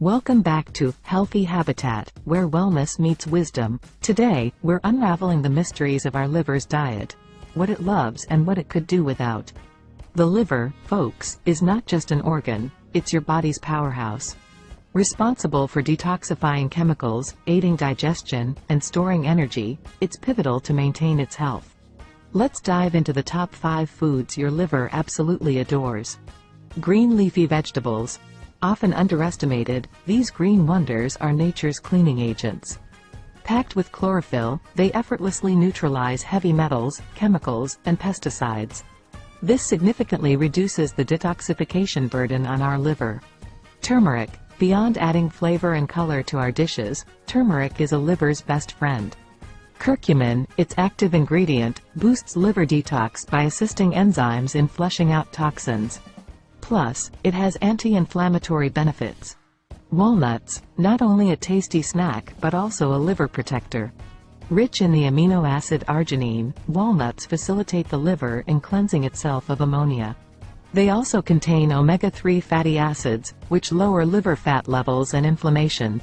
Welcome back to Healthy Habitat, where wellness meets wisdom. Today, we're unraveling the mysteries of our liver's diet, what it loves and what it could do without. The liver, folks, is not just an organ, it's your body's powerhouse. Responsible for detoxifying chemicals, aiding digestion, and storing energy, it's pivotal to maintain its health. Let's dive into the top 5 foods your liver absolutely adores. Green leafy vegetables. Often underestimated, these green wonders are nature's cleaning agents. Packed with chlorophyll, they effortlessly neutralize heavy metals, chemicals, and pesticides. This significantly reduces the detoxification burden on our liver. Turmeric. Beyond adding flavor and color to our dishes, turmeric is a liver's best friend. Curcumin, its active ingredient, boosts liver detox by assisting enzymes in flushing out toxins. Plus, it has anti-inflammatory benefits. Walnuts, not only a tasty snack but also a liver protector. Rich in the amino acid arginine, walnuts facilitate the liver in cleansing itself of ammonia. They also contain omega-3 fatty acids, which lower liver fat levels and inflammation.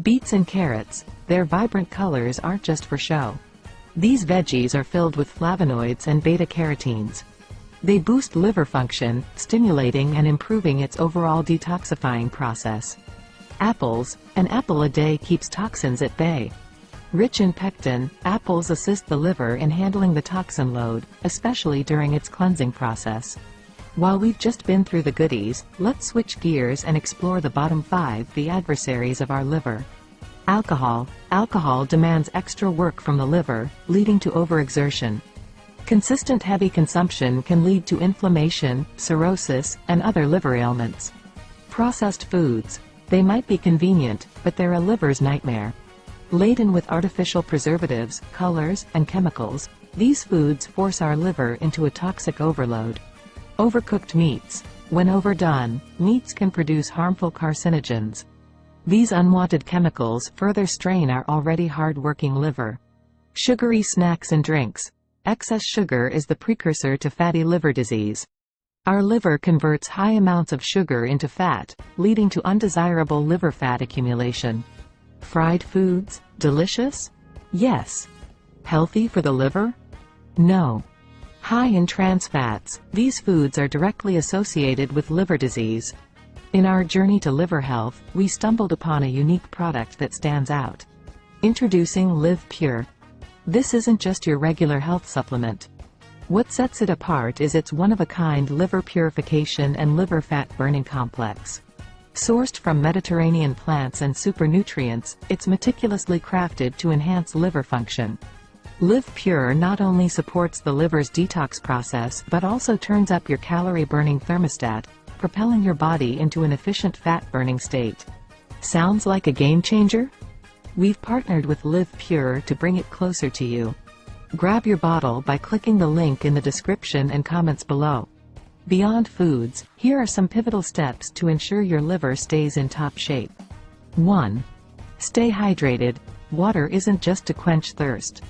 Beets and carrots, their vibrant colors aren't just for show. These veggies are filled with flavonoids and beta-carotenes. They boost liver function, stimulating and improving its overall detoxifying process. Apples, an apple a day keeps toxins at bay. Rich in pectin, apples assist the liver in handling the toxin load, especially during its cleansing process. While we've just been through the goodies, let's switch gears and explore the bottom 5, the adversaries of our liver. Alcohol. Alcohol demands extra work from the liver, leading to overexertion. Consistent heavy consumption can lead to inflammation, cirrhosis, and other liver ailments. Processed foods. They might be convenient, but they're a liver's nightmare. Laden with artificial preservatives, colors, and chemicals, these foods force our liver into a toxic overload. Overcooked meats. When overdone, meats can produce harmful carcinogens. These unwanted chemicals further strain our already hard-working liver. Sugary snacks and drinks. Excess sugar is the precursor to fatty liver disease. Our liver converts high amounts of sugar into fat, leading to undesirable liver fat accumulation. Fried foods, delicious? Yes. Healthy for the liver? No. High in trans fats, these foods are directly associated with liver disease. In our journey to liver health, we stumbled upon a unique product that stands out. Introducing Live Pure. This isn't just your regular health supplement. What sets it apart is its one-of-a-kind liver purification and liver fat burning complex. Sourced from Mediterranean plants and supernutrients, it's meticulously crafted to enhance liver function. Live Pure not only supports the liver's detox process but also turns up your calorie-burning thermostat, propelling your body into an efficient fat-burning state. Sounds like a game-changer? We've partnered with Live Pure to bring it closer to you. Grab your bottle by clicking the link in the description and comments below. Beyond foods, here are some pivotal steps to ensure your liver stays in top shape. 1. Stay hydrated. Water isn't just to quench thirst.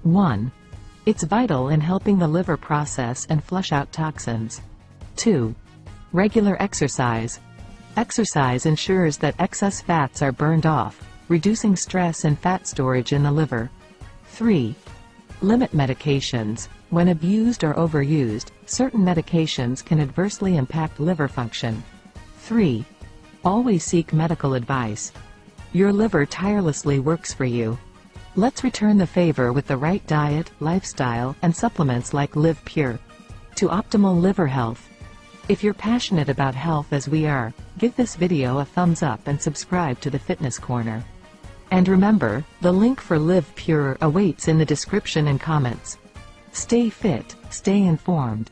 1. It's vital in helping the liver process and flush out toxins. 2. Regular exercise. Exercise ensures that excess fats are burned off, reducing stress and fat storage in the liver. 3. Limit medications. When abused or overused, certain medications can adversely impact liver function. 3. Always seek medical advice. Your liver tirelessly works for you. Let's return the favor with the right diet, lifestyle, and supplements like Live Pure. To optimal liver health. If you're passionate about health as we are, give this video a thumbs up and subscribe to the Fitness Corner. And remember, the link for Live Pure awaits in the description and comments. Stay fit, stay informed.